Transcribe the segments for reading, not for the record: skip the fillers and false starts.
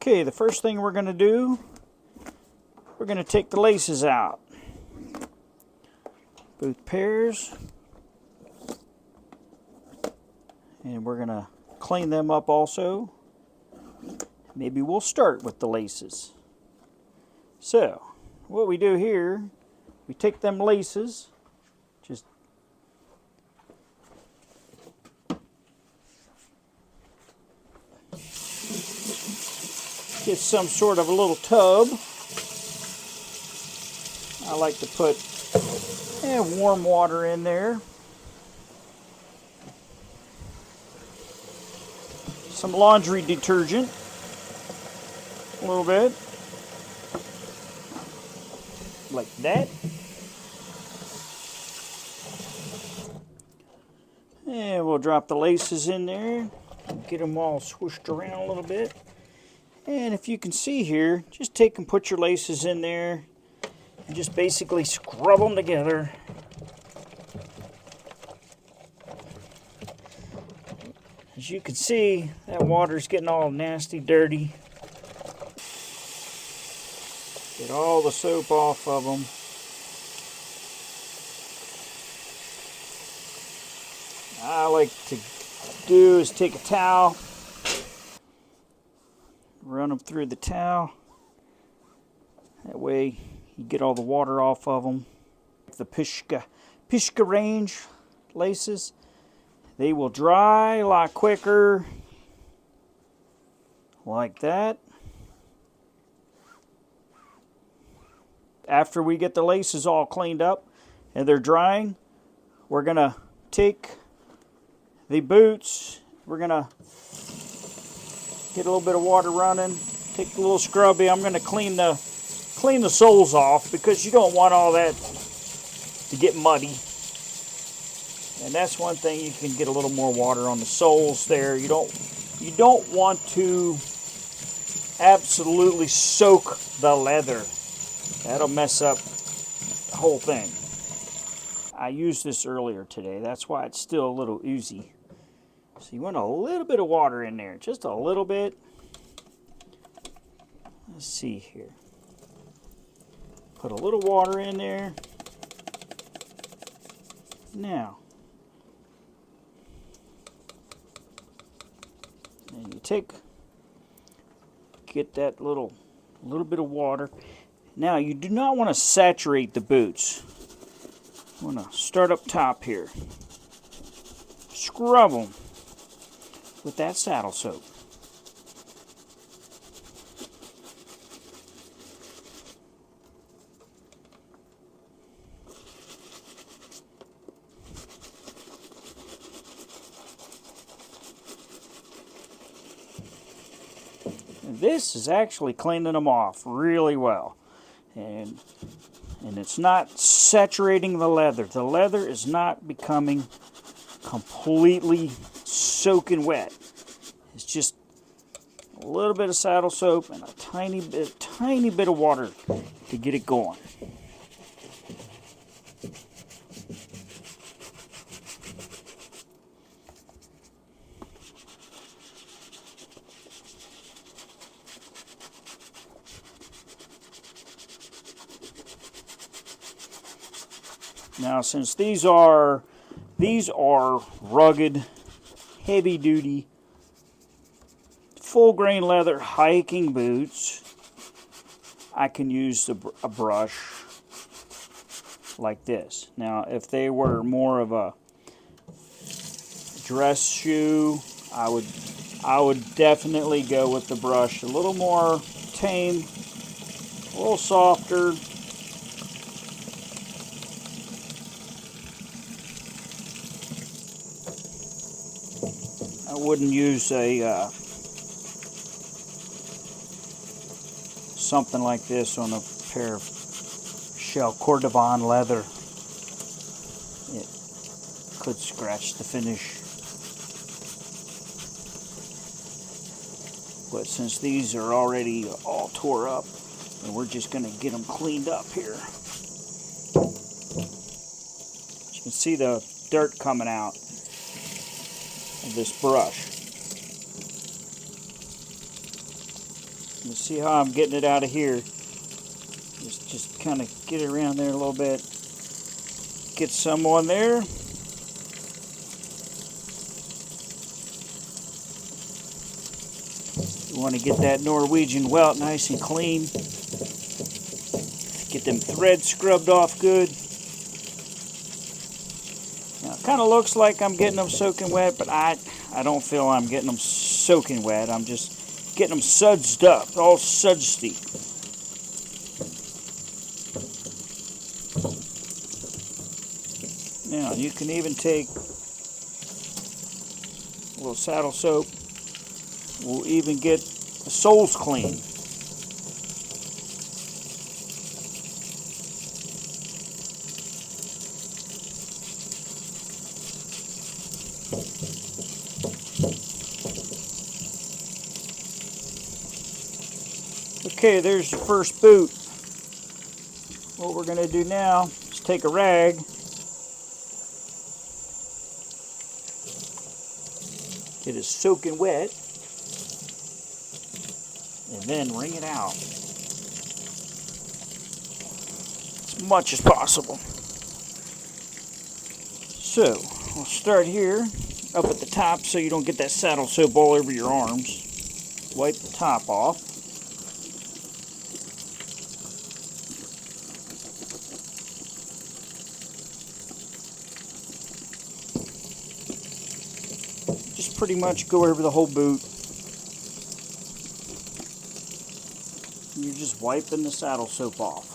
Okay, the first thing we're going to do, we're going to take the laces out. Both pairs. And we're going to clean them up also. Maybe we'll start with the laces. So, what we do here, we take them laces, just get some sort of a little tub. I like to put warm water in there. Some laundry detergent, a little bit, like that. And we'll drop the laces in there, get them all swooshed around a little bit. And if you can see here, just take and put your laces in there and just basically scrub them together. As you can see, that water's getting all nasty, dirty. Get all the soap off of them. I like to do is take a towel, run them through the towel. That way you get all the water off of them. The Pishka range laces, they will dry a lot quicker, like that. After we get the laces all cleaned up and they're drying, we're going to take the boots, we're going to get a little bit of water running, take a little scrubby. I'm going to clean the soles off because you don't want all that to get muddy. And that's one thing, you can get a little more water on the soles there. You don't want to absolutely soak the leather. That'll mess up the whole thing. I used this earlier today. That's why it's still a little oozy. So you want a little bit of water in there, just a little bit. Let's see here. Put a little water in there. Now, and you get that little bit of water. Now, you do not want to saturate the boots. You want to start up top here. Scrub them with that saddle soap. And this is actually cleaning them off really well. And it's not saturating the leather. The leather is not becoming completely soaking wet. It's just a little bit of saddle soap and a tiny bit of water to get it going. Now, since these are rugged, heavy-duty, full-grain leather hiking boots, I can use a brush like this. Now, if they were more of a dress shoe, I would definitely go with the brush. A little more tame, a little softer. I wouldn't use a something like this on a pair of Shell Cordovan leather. It could scratch the finish. But since these are already all tore up, and we're just going to get them cleaned up here. You can see the dirt coming out of this brush. You see how I'm getting it out of here. Just kind of get it around there a little bit. Get some on there. You want to get that Norwegian welt nice and clean. Get them threads scrubbed off good. Now, it kind of looks like I'm getting them soaking wet, but I don't feel I'm getting them soaking wet. I'm just getting them sudsed up, all sudsty. Now, you can even take a little saddle soap. We'll even get the soles clean. Okay, there's the first boot. What we're going to do now is take a rag, get it soaking wet, and then wring it out as much as possible. So, I'll start here up at the top so you don't get that saddle soap all over your arms. Wipe the top off. Just pretty much go over the whole boot. You're just wiping the saddle soap off.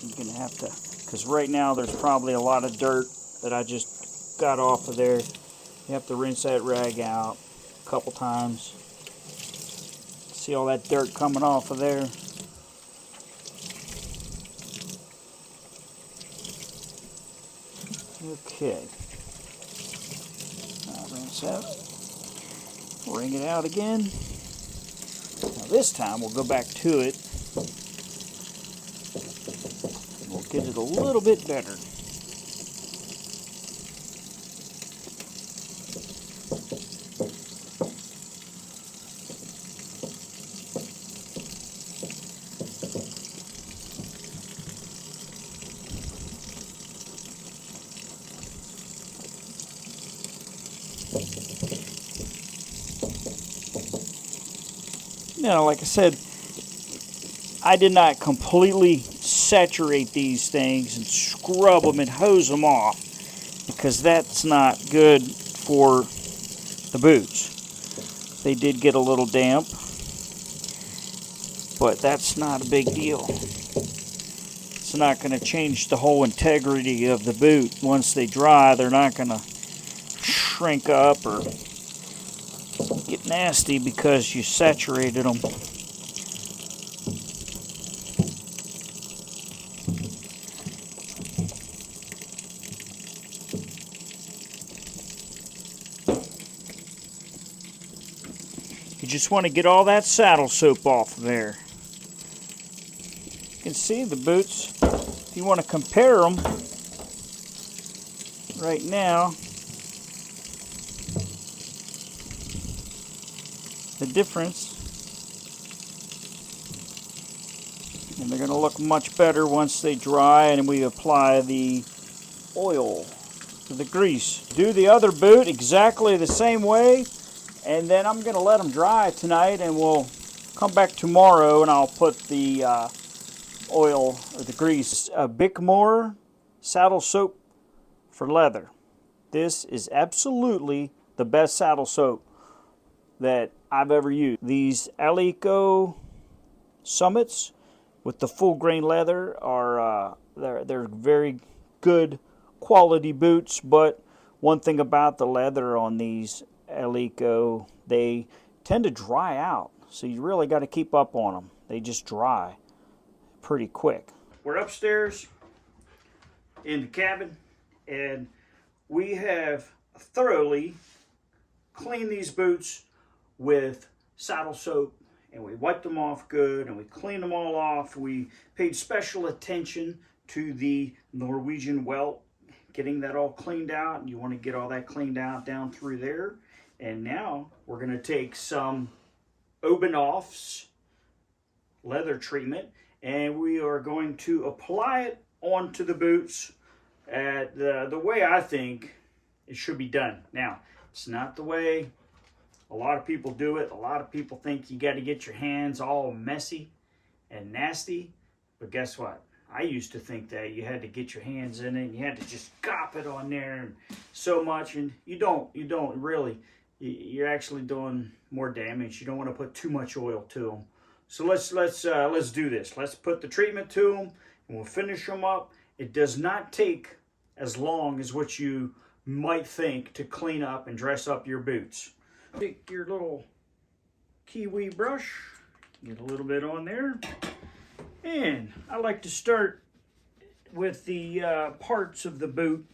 You're going to have to, because right now there's probably a lot of dirt that I just got off of there. You have to rinse that rag out a couple times. See all that dirt coming off of there? Okay. Now rinse out. Wring it out again. Now this time we'll go back to it. We'll get it a little bit better. Now, like I said, I did not completely saturate these things and scrub them and hose them off, because that's not good for the boots. They did get a little damp, but that's not a big deal. It's not going to change the whole integrity of the boot. Once they dry, they're not going to shrink up or get nasty because you saturated them. You just want to get all that saddle soap off of there. You can see the boots, if you want to compare them right now, the difference, and they're going to look much better once they dry and we apply the oil to the grease. Do the other boot exactly the same way, and then I'm going to let them dry tonight, and we'll come back tomorrow and I'll put the oil or the grease. Bickmore saddle soap for leather. This is absolutely the best saddle soap that I've ever used. These Alico Summits with the full grain leather are they're very good quality boots, but one thing about the leather on these Alico, they tend to dry out, so you really got to keep up on them. They just dry pretty quick. We're upstairs in the cabin, and we have thoroughly cleaned these boots with saddle soap, and we wiped them off good, and we cleaned them all off. We paid special attention to the Norwegian welt, getting that all cleaned out, and you want to get all that cleaned out down through there. And now we're going to take some Oberknopf's leather treatment, and we are going to apply it onto the boots at the way I think it should be done. Now, it's not the way a lot of people do it. A lot of people think you got to get your hands all messy and nasty, but guess what? I used to think that you had to get your hands in it and you had to just gop it on there and so much, and you don't really. You're actually doing more damage. You don't want to put too much oil to them. So let's do this. Let's put the treatment to them, and we'll finish them up. It does not take as long as what you might think to clean up and dress up your boots. Take your little kiwi brush, get a little bit on there, and I like to start with the parts of the boot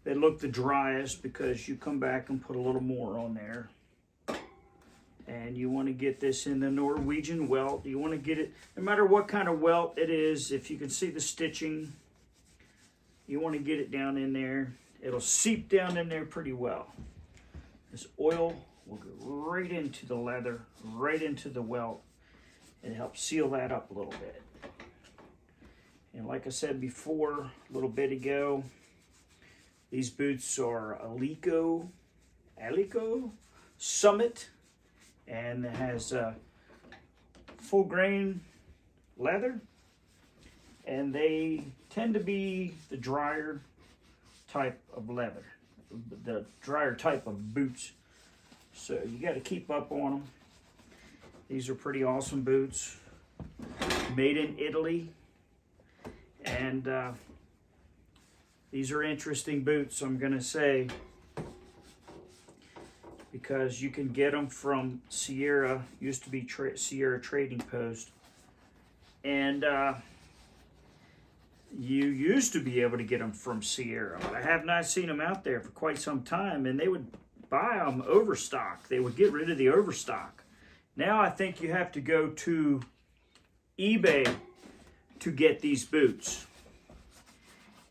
that look the driest, because you come back and put a little more on there. And you want to get this in the Norwegian welt. You want to get it, no matter what kind of welt it is, if you can see the stitching, you want to get it down in there. It'll seep down in there pretty well. This oil will go right into the leather, right into the welt, and help seal that up a little bit. And like I said before, a little bit ago, these boots are Alico Summit, and it has full grain leather, and they tend to be the drier type of leather, the drier type of boots. So you got to keep up on them. These are pretty awesome boots, made in Italy, and these are interesting boots, I'm going to say, because you can get them from Sierra, used to be Sierra Trading Post, and you used to be able to get them from Sierra, but I have not seen them out there for quite some time, and they would buy them overstock. They would get rid of the overstock. Now I think you have to go to eBay to get these boots.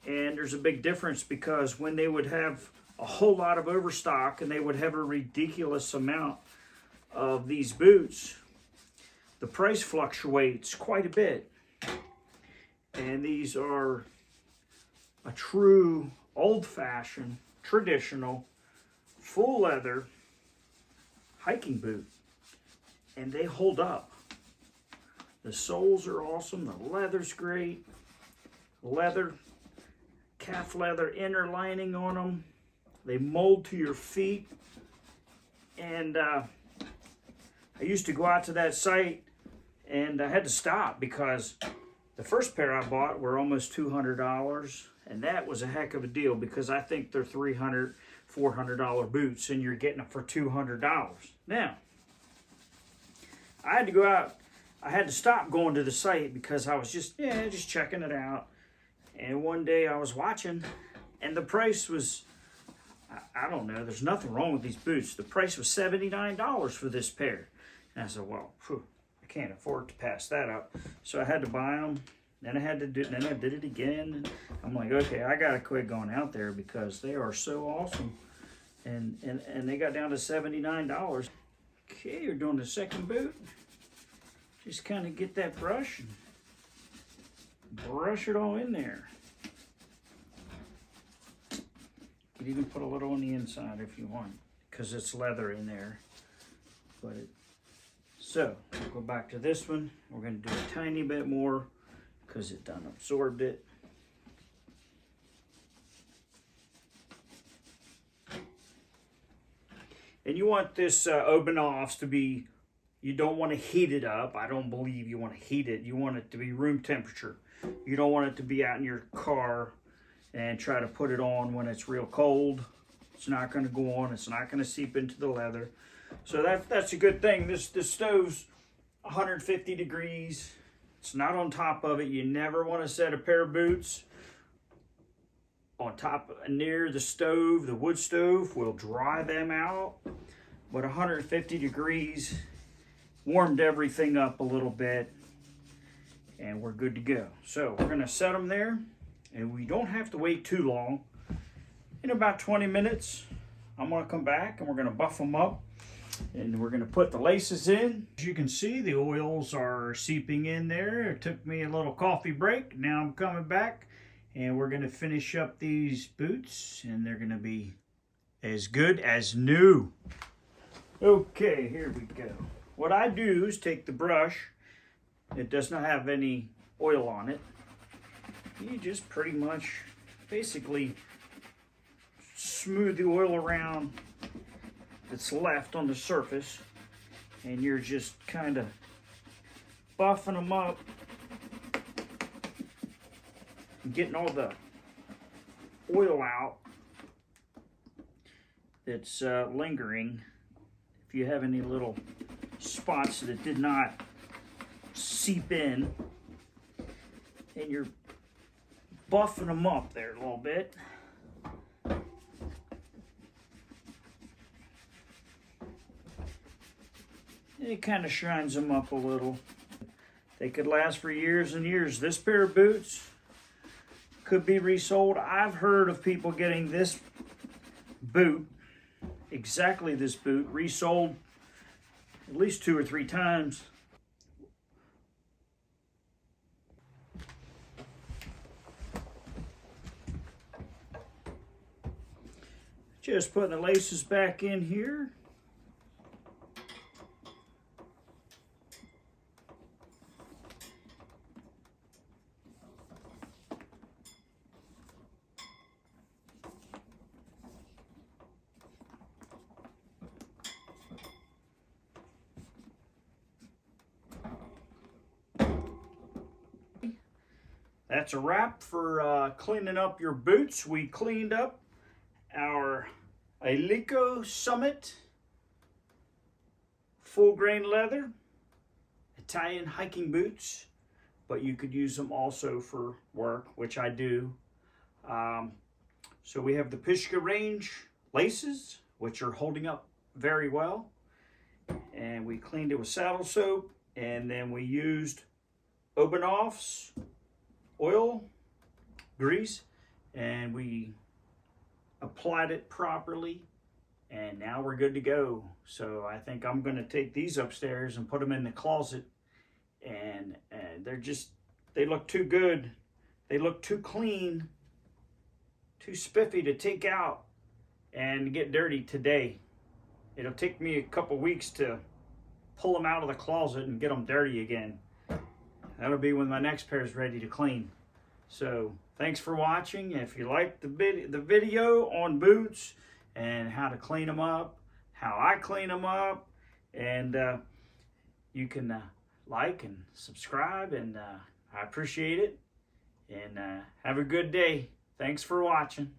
And there's a big difference, because when they would have a whole lot of overstock and they would have a ridiculous amount of these boots, the price fluctuates quite a bit. And these are a true old-fashioned, traditional, full leather hiking boot. And they hold up. The soles are awesome. The leather's great. Leather, calf leather inner lining on them. They mold to your feet. And I used to go out to that site, and I had to stop because the first pair I bought were almost $200, and that was a heck of a deal, because I think they're $300, $400 boots, and you're getting them for $200. Now, I had to go out. I had to stop going to the site because I was just checking it out. And one day I was watching, and the price was, I don't know, there's nothing wrong with these boots. The price was $79 for this pair. And I said, well, I can't afford to pass that up. So I had to buy them. Then I did it again. I'm like, okay, I got to quit going out there because they are so awesome. And they got down to $79. Okay, you're doing the second boot. Just kind of get that brush and brush it all in there. You could even put a little on the inside if you want, because it's leather in there. So we'll go back to this one. We're going to do a tiny bit more because it done absorbed it. And you want this Oberknopf's to be, you don't want to heat it up. I don't believe you want to heat it. You want it to be room temperature. You don't want it to be out in your car and try to put it on when it's real cold. It's not going to go on. It's not going to seep into the leather. So that's a good thing. This stove's 150 degrees. It's not on top of it. You never want to set a pair of boots on top near the stove. The wood stove will dry them out. But 150 degrees warmed everything up a little bit, and we're good to go. So we're going to set them there, and we don't have to wait too long. In about 20 minutes, I'm going to come back and we're going to buff them up. And we're going to put the laces in. As you can see, the oils are seeping in there. It took me a little coffee break. Now I'm coming back and we're going to finish up these boots and they're going to be as good as new. Okay, here we go. What I do is take the brush. It does not have any oil on it. You just pretty much basically smooth the oil around that's left on the surface, and you're just kind of buffing them up and getting all the oil out that's lingering. If you have any little spots that did not seep in, and you're buffing them up there a little bit. It kind of shines them up a little. They could last for years and years. This pair of boots could be resold. I've heard of people getting this boot, exactly this boot, resold at least 2 or 3 times. Just putting the laces back in here. That's a wrap for cleaning up your boots. We cleaned up our Eleiko Summit full grain leather Italian hiking boots, but you could use them also for work, which I do. So we have the Pishka Range laces, which are holding up very well. And we cleaned it with saddle soap, and then we used Obenauf's oil, grease, and we applied it properly, and now we're good to go. So I think I'm going to take these upstairs and put them in the closet, and they look too good. They look too clean, too spiffy to take out and get dirty today. It'll take me a couple weeks to pull them out of the closet and get them dirty again. That'll be when my next pair is ready to clean. So thanks for watching. If you liked the video on boots and how to clean them up, how I clean them up, and you can like and subscribe, and I appreciate it. And have a good day. Thanks for watching.